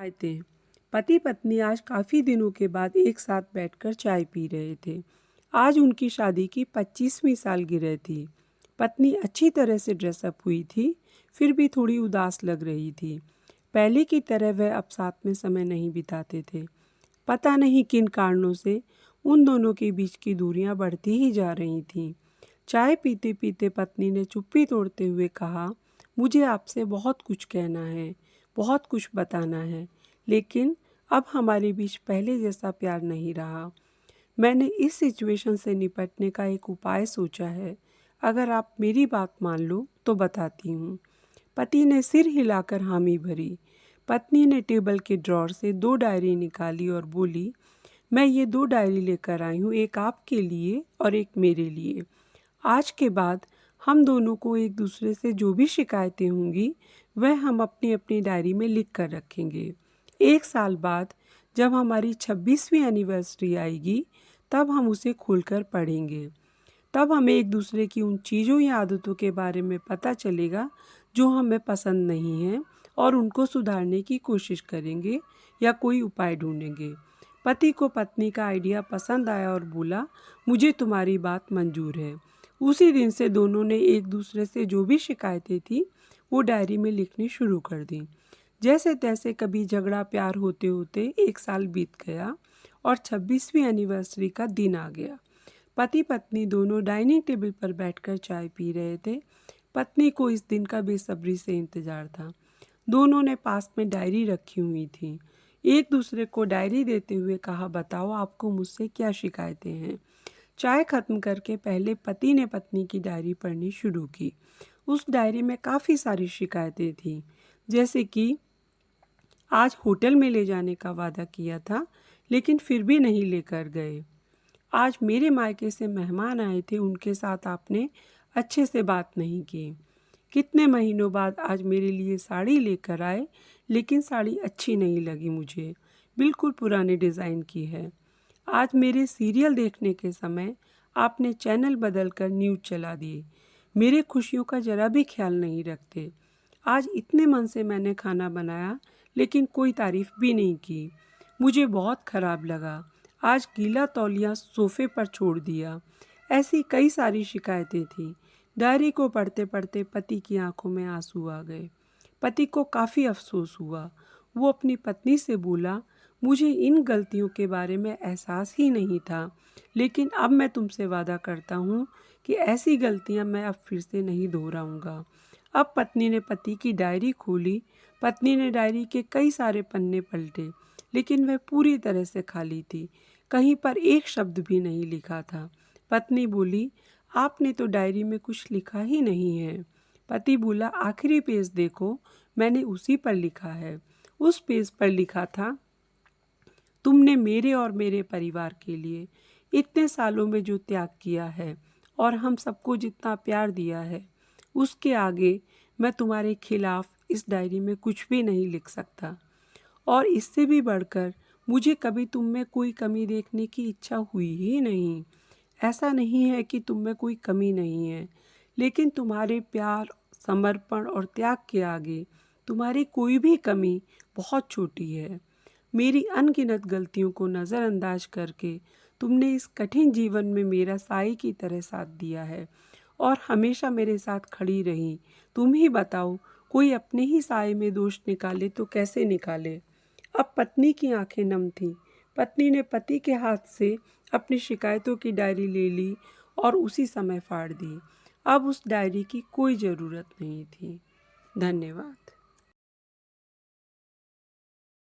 शिकायतें। पति पत्नी आज काफ़ी दिनों के बाद एक साथ बैठकर चाय पी रहे थे। आज उनकी शादी की 25वीं सालगिरह थी। पत्नी अच्छी तरह से ड्रेसअप हुई थी, फिर भी थोड़ी उदास लग रही थी। पहले की तरह वह अब साथ में समय नहीं बिताते थे। पता नहीं किन कारणों से उन दोनों के बीच की दूरियां बढ़ती ही जा रही थीं। चाय पीते पीते पत्नी ने चुप्पी तोड़ते हुए कहा, मुझे आपसे बहुत कुछ कहना है, बहुत कुछ बताना है, लेकिन अब हमारे बीच पहले जैसा प्यार नहीं रहा। मैंने इस सिचुएशन से निपटने का एक उपाय सोचा है। अगर आप मेरी बात मान लो तो बताती हूँ। पति ने सिर हिलाकर हामी भरी। पत्नी ने टेबल के ड्रॉर से 2 डायरी निकाली और बोली, मैं ये 2 डायरी लेकर आई हूँ, एक आपके लिए और एक मेरे लिए। आज के बाद हम दोनों को एक दूसरे से जो भी शिकायतें होंगी वह हम अपनी अपनी डायरी में लिख कर रखेंगे। 1 साल बाद जब हमारी 26वीं एनिवर्सरी आएगी तब हम उसे खोलकर पढ़ेंगे। तब हमें एक दूसरे की उन चीज़ों या आदतों के बारे में पता चलेगा जो हमें पसंद नहीं है और उनको सुधारने की कोशिश करेंगे या कोई उपाय ढूंढेंगे। पति को पत्नी का आइडिया पसंद आया और बोला, मुझे तुम्हारी बात मंजूर है। उसी दिन से दोनों ने एक दूसरे से जो भी शिकायतें थी वो डायरी में लिखनी शुरू कर दी। जैसे तैसे कभी झगड़ा प्यार होते होते 1 साल बीत गया और 26वीं एनिवर्सरी का दिन आ गया। पति पत्नी दोनों डाइनिंग टेबल पर बैठकर चाय पी रहे थे। पत्नी को इस दिन का बेसब्री से इंतजार था। दोनों ने पास में डायरी रखी हुई थी। एक दूसरे को डायरी देते हुए कहा, बताओ आपको मुझसे क्या शिकायतें हैं। चाय खत्म करके पहले पति ने पत्नी की डायरी पढ़नी शुरू की। उस डायरी में काफ़ी सारी शिकायतें थीं, जैसे कि आज होटल में ले जाने का वादा किया था लेकिन फिर भी नहीं लेकर गए। आज मेरे मायके से मेहमान आए थे, उनके साथ आपने अच्छे से बात नहीं की। कितने महीनों बाद आज मेरे लिए साड़ी लेकर आए लेकिन साड़ी अच्छी नहीं लगी मुझे, बिल्कुल पुराने डिज़ाइन की है। आज मेरे सीरियल देखने के समय आपने चैनल बदलकर न्यूज़ चला दिए। मेरे खुशियों का ज़रा भी ख्याल नहीं रखते। आज इतने मन से मैंने खाना बनाया लेकिन कोई तारीफ़ भी नहीं की। मुझे बहुत ख़राब लगा। आज गीला तौलिया सोफ़े पर छोड़ दिया। ऐसी कई सारी शिकायतें थीं। डायरी को पढ़ते पढ़ते पति की आंखों में आंसू आ गए। पति को काफ़ी अफसोस हुआ। वो अपनी पत्नी से बोला, मुझे इन गलतियों के बारे में एहसास ही नहीं था, लेकिन अब मैं तुमसे वादा करता हूँ कि ऐसी गलतियाँ मैं अब फिर से नहीं दोहराऊँगा। अब पत्नी ने पति की डायरी खोली। पत्नी ने डायरी के कई सारे पन्ने पलटे, लेकिन वह पूरी तरह से खाली थी। कहीं पर एक शब्द भी नहीं लिखा था। पत्नी बोली, आपने तो डायरी में कुछ लिखा ही नहीं है। पति बोला, आखिरी पेज देखो, मैंने उसी पर लिखा है। उस पेज पर लिखा था, तुमने मेरे और मेरे परिवार के लिए इतने सालों में जो त्याग किया है और हम सबको जितना प्यार दिया है, उसके आगे मैं तुम्हारे खिलाफ इस डायरी में कुछ भी नहीं लिख सकता। और इससे भी बढ़कर मुझे कभी तुम में कोई कमी देखने की इच्छा हुई ही नहीं। ऐसा नहीं है कि तुम में कोई कमी नहीं है, लेकिन तुम्हारे प्यार, समर्पण और त्याग के आगे तुम्हारी कोई भी कमी बहुत छोटी है। मेरी अनगिनत गलतियों को नज़रअंदाज करके तुमने इस कठिन जीवन में मेरा साई की तरह साथ दिया है और हमेशा मेरे साथ खड़ी रही। तुम ही बताओ, कोई अपने ही साए में दोष निकाले तो कैसे निकाले। अब पत्नी की आंखें नम थीं। पत्नी ने पति के हाथ से अपनी शिकायतों की डायरी ले ली और उसी समय फाड़ दी। अब उस डायरी की कोई ज़रूरत नहीं थी। धन्यवाद।